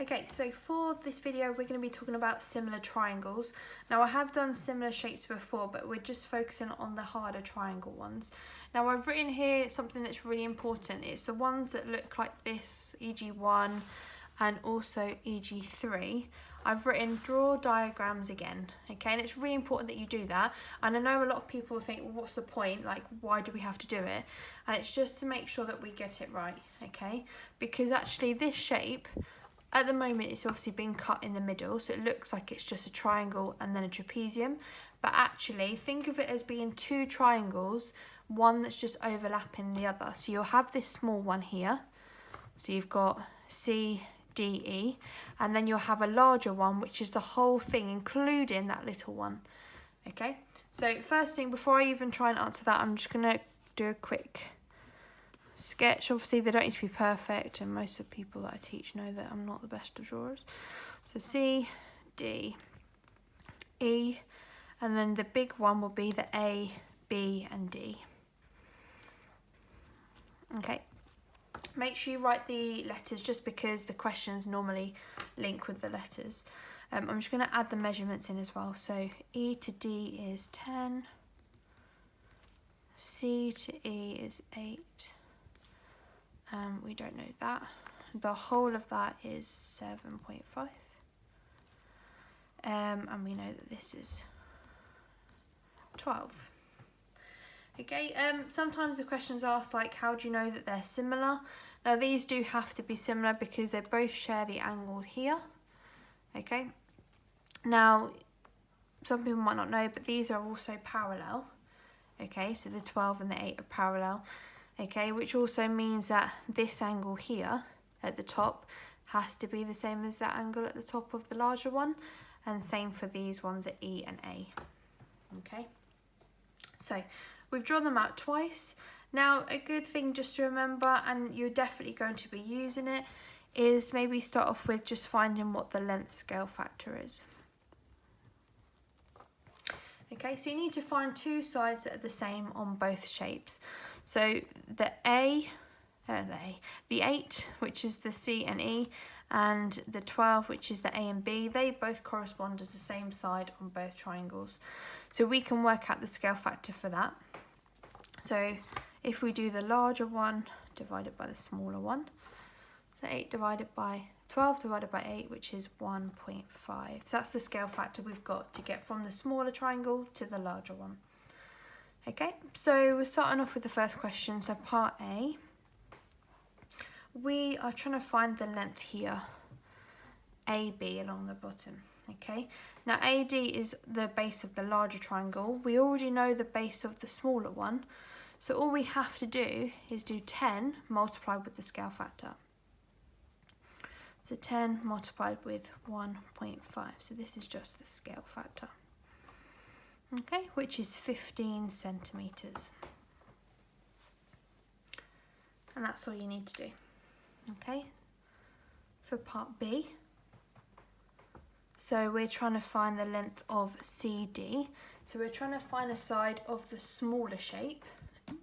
Okay, so for this video we're going to be talking about similar triangles. Now I have done similar shapes before, but we're just focusing on the harder triangle ones. Now I've written here something that's really important. It's the ones that look like this, e.g. 1 and also e.g. 3. I've written draw diagrams again, okay, and it's really important that you do that. And I know a lot of people think, well, what's the point, like why do we have to do it? And it's just to make sure that we get it right, okay, because actually this shape at the moment it's obviously been cut in the middle, so it looks like it's just a triangle and then a trapezium, but actually think of it as being two triangles, one that's just overlapping the other. So you'll have this small one here, so you've got CDE, and then you'll have a larger one which is the whole thing including that little one. Okay, so first thing, before I even try and answer that, I'm just going to do a quick sketch. Obviously they don't need to be perfect, and most of the people that I teach know that I'm not the best of drawers. So C, D, E, and then the big one will be the A, B and D. Okay, make sure you write the letters just because the questions normally link with the letters. I'm just going to add the measurements in as well. So E to D is 10, C to E is 8. We don't know that. The whole of that is 7.5. And we know that this is 12. Okay, sometimes the questions ask like, how do you know that they're similar? Now these do have to be similar because they both share the angle here. Okay, now some people might not know, but these are also parallel. Okay, so the 12 and the 8 are parallel. Okay, which also means that this angle here at the top has to be the same as that angle at the top of the larger one, and same for these ones at E and A. Okay, so we've drawn them out twice. Now a good thing just to remember, and you're definitely going to be using it, is maybe start off with just finding what the length scale factor is. Okay, so you need to find two sides that are the same on both shapes. So the 8, which is the C and E, and the 12, which is the A and B, they both correspond as the same side on both triangles. So we can work out the scale factor for that. So if we do the larger one divided by the smaller one, so 8 divided by 12 divided by 8, which is 1.5. So that's the scale factor we've got to get from the smaller triangle to the larger one. Okay, so we're starting off with the first question. So part A, we are trying to find the length here, AB along the bottom. Okay, now AD is the base of the larger triangle. We already know the base of the smaller one, so all we have to do is do 10 multiplied with the scale factor. So 10 multiplied with 1.5, so this is just the scale factor. Okay, which is 15 centimetres. And that's all you need to do. Okay, for part B, so we're trying to find the length of CD. So we're trying to find a side of the smaller shape.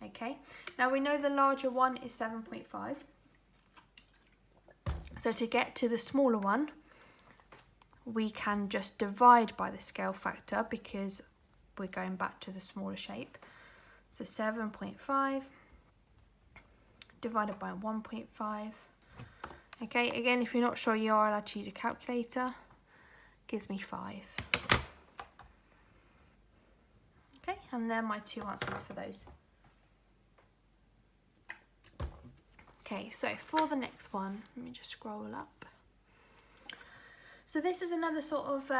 Okay, now we know the larger one is 7.5. So to get to the smaller one, we can just divide by the scale factor because we're going back to the smaller shape. So 7.5 divided by 1.5. Okay, again, if you're not sure, you are allowed to use a calculator. Gives me 5. Okay, and they're my two answers for those. Okay, so for the next one, let me just scroll up. So this is another sort of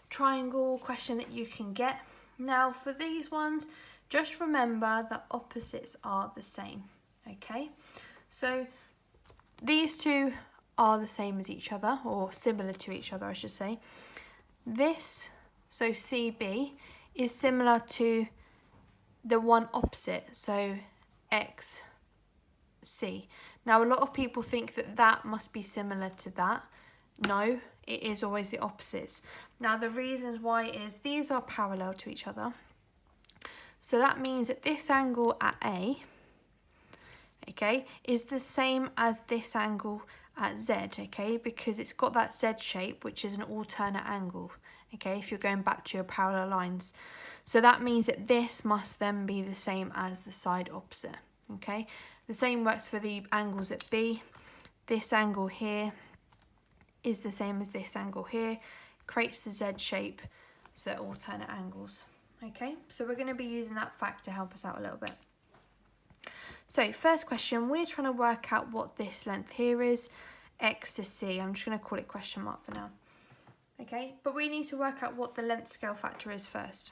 triangle question that you can get. Now for these ones, just remember that opposites are the same, okay? So these two are the same as each other, or similar to each other, I should say. This, so CB, is similar to the one opposite, so XC. Now a lot of people think that that must be similar to that. No, it is always the opposites. Now the reasons why is these are parallel to each other. So that means that this angle at A, okay, is the same as this angle at Z, okay, because it's got that Z shape, which is an alternate angle, okay, if you're going back to your parallel lines. So that means that this must then be the same as the side opposite, okay. The same works for the angles at B. This angle here is the same as this angle here, creates the Z shape, so they're alternate angles, okay. So we're going to be using that fact to help us out a little bit. So first question, we're trying to work out what this length here is, X to C. I'm just going to call it question mark for now. Okay, but we need to work out what the length scale factor is first.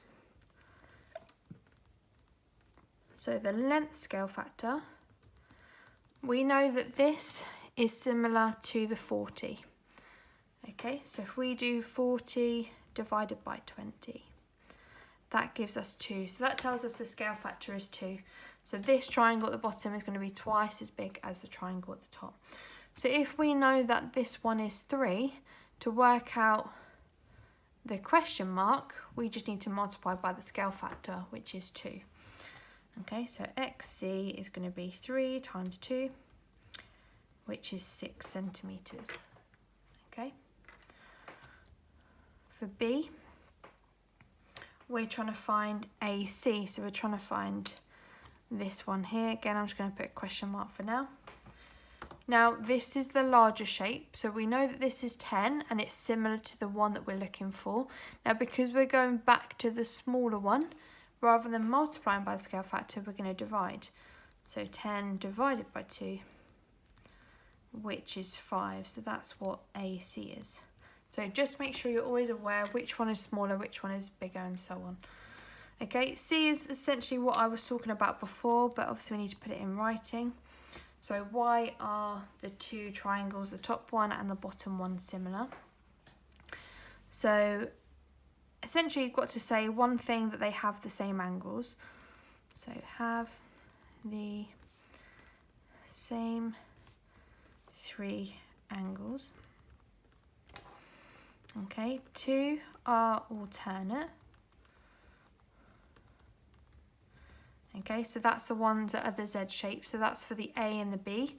So the length scale factor, we know that this is similar to the 40. Okay, so if we do 40 divided by 20, that gives us 2. So that tells us the scale factor is 2. So this triangle at the bottom is going to be twice as big as the triangle at the top. So if we know that this one is 3, to work out the question mark, we just need to multiply by the scale factor, which is 2. Okay, so XC is going to be 3 times 2, which is 6 centimetres. Okay. For B, we're trying to find AC, so we're trying to find this one here. Again, I'm just going to put a question mark for now. Now, this is the larger shape, so we know that this is 10 and it's similar to the one that we're looking for. Now, because we're going back to the smaller one, rather than multiplying by the scale factor, we're going to divide. So 10 divided by 2, which is 5, so that's what AC is. So just make sure you're always aware which one is smaller, which one is bigger, and so on. Okay, C is essentially what I was talking about before, but obviously we need to put it in writing. So why are the two triangles, the top one and the bottom one, similar? So essentially you've got to say one thing, that they have the same angles. So have the same 3 angles. Okay, 2 are alternate. Okay, so that's the ones that are the Z shape, so that's for the A and the B.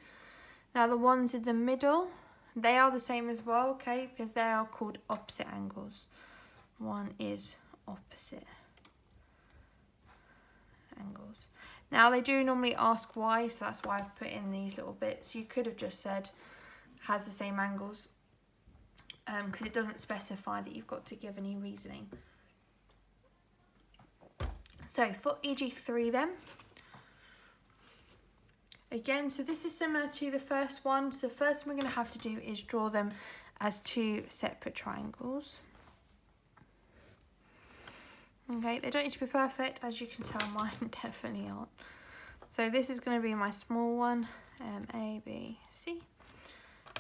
Now the ones in the middle, they are the same as well, okay, because they are called opposite angles. One is opposite angles. Now they do normally ask why, so that's why I've put in these little bits. You could have just said has the same angles, because it doesn't specify that you've got to give any reasoning. So for EG3 then, again, so this is similar to the first one. So the first thing we're going to have to do is draw them as 2 separate triangles. Okay, they don't need to be perfect, as you can tell mine definitely aren't. So this is going to be my small one, A, B, C,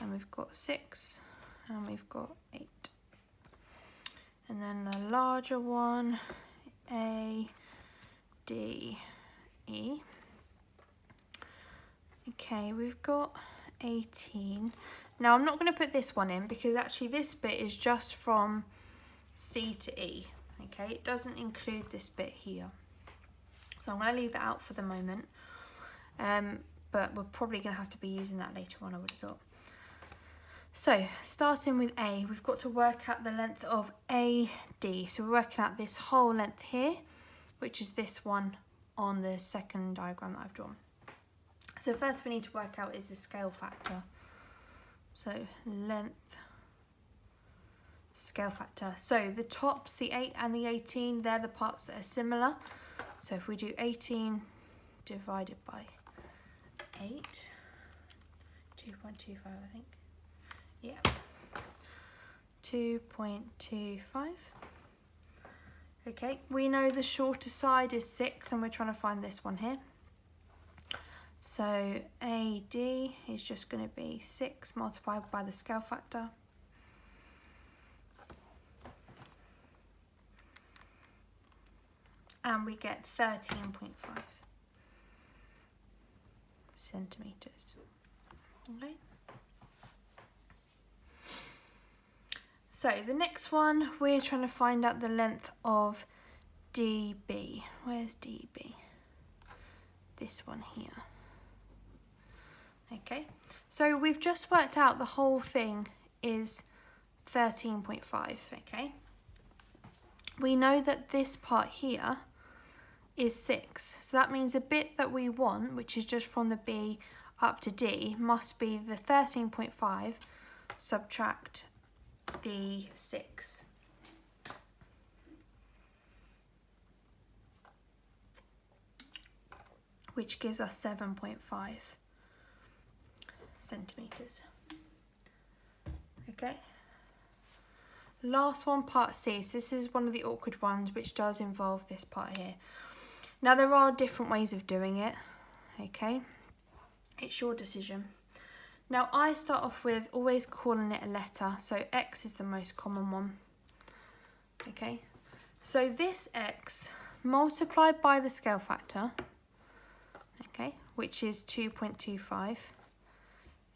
and we've got 6, and we've got 8. And then the larger one, A, D, E. Okay, we've got 18. Now I'm not going to put this one in because actually this bit is just from C to E. Okay, it doesn't include this bit here. So I'm going to leave it out for the moment. But we're probably going to have to be using that later on, I would have thought. So starting with A, we've got to work out the length of AD. So we're working out this whole length here, which is this one on the second diagram that I've drawn. So first we need to work out is the scale factor. So length, scale factor. So the tops, the 8 and the 18, they're the parts that are similar. So if we do 18 divided by 8, 2.25 I think. Yeah. 2.25. Okay, we know the shorter side is 6 and we're trying to find this one here. So AD is just going to be 6 multiplied by the scale factor. And we get 13.5 centimetres. Okay. So the next one, we're trying to find out the length of DB. Where's DB? This one here. Okay, so we've just worked out the whole thing is 13.5, okay? We know that this part here is 6, so that means the bit that we want, which is just from the B up to D, must be the 13.5 subtract the 6. Which gives us 7.5 centimetres. Okay. Last one, part C. So this is one of the awkward ones which does involve this part here. Now there are different ways of doing it. Okay. It's your decision. Now I start off with always calling it a letter. So X is the most common one. Okay. So this X multiplied by the scale factor, okay, which is 2.25,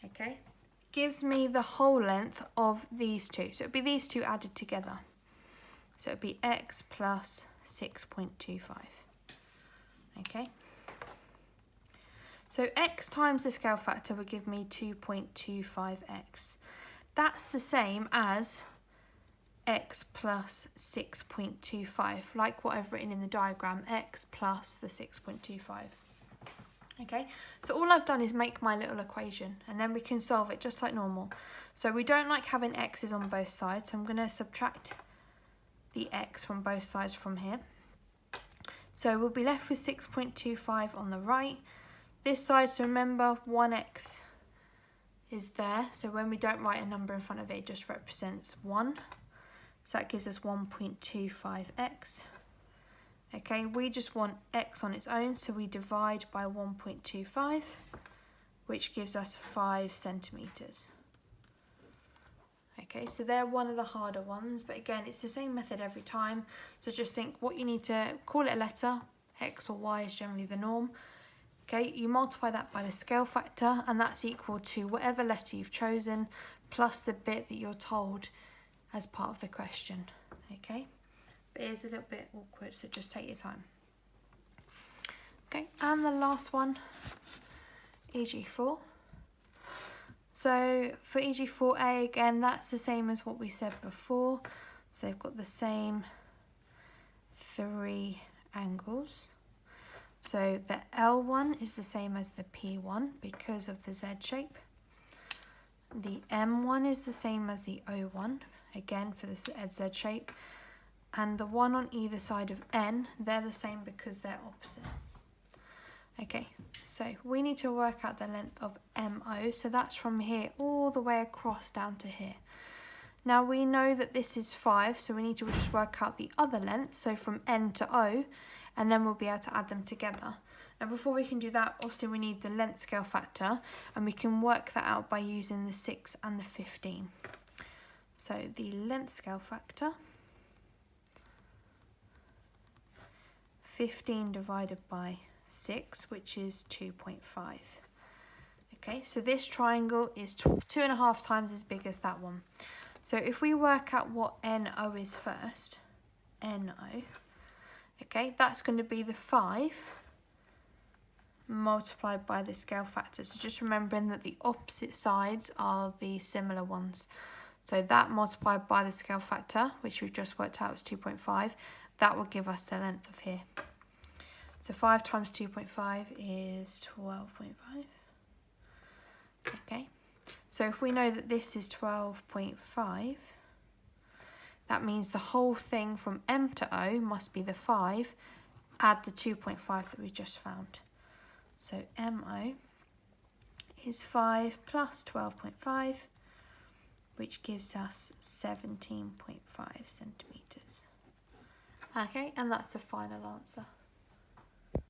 okay, gives me the whole length of these two. So it'd be these two added together. So it'd be X plus 6.25, okay. So X times the scale factor would give me 2.25X. That's the same as X plus 6.25, like what I've written in the diagram, X plus the 6.25. Okay, so all I've done is make my little equation and then we can solve it just like normal. So we don't like having x's on both sides, so I'm going to subtract the x from both sides from here. So we'll be left with 6.25 on the right. This side, so remember 1x is there, so when we don't write a number in front of it, it just represents 1. So that gives us 1.25x. Okay, we just want x on its own, so we divide by 1.25, which gives us 5 centimetres. Okay, so they're one of the harder ones, but again, it's the same method every time. So just think what you need to call it a letter, x or y is generally the norm. Okay, you multiply that by the scale factor, and that's equal to whatever letter you've chosen, plus the bit that you're told as part of the question. Okay. But it is a little bit awkward, so just take your time. Okay, and the last one, EG4. So for EG4A, again, that's the same as what we said before. So they've got the same 3 angles. So the L1 is the same as the P1 because of the Z shape. The M1 is the same as the O1, again for the Z shape. And the one on either side of N, they're the same because they're opposite. Okay, so we need to work out the length of MO, so that's from here all the way across down to here. Now we know that this is 5, so we need to just work out the other length, so from N to O, and then we'll be able to add them together. Now before we can do that, obviously we need the length scale factor, and we can work that out by using the 6 and the 15. So the length scale factor, 15 divided by 6, which is 2.5. Okay, so this triangle is 2.5 times as big as that one. So if we work out what NO is first, NO, okay, that's going to be the 5 multiplied by the scale factor. So just remembering that the opposite sides are the similar ones. So that multiplied by the scale factor, which we've just worked out is 2.5, that will give us the length of here. So 5 times 2.5 is 12.5. Okay, so if we know that this is 12.5, that means the whole thing from M to O must be the 5, add the 2.5 that we just found. So MO is 5 plus 12.5, which gives us 17.5 centimetres. Okay, and that's the final answer.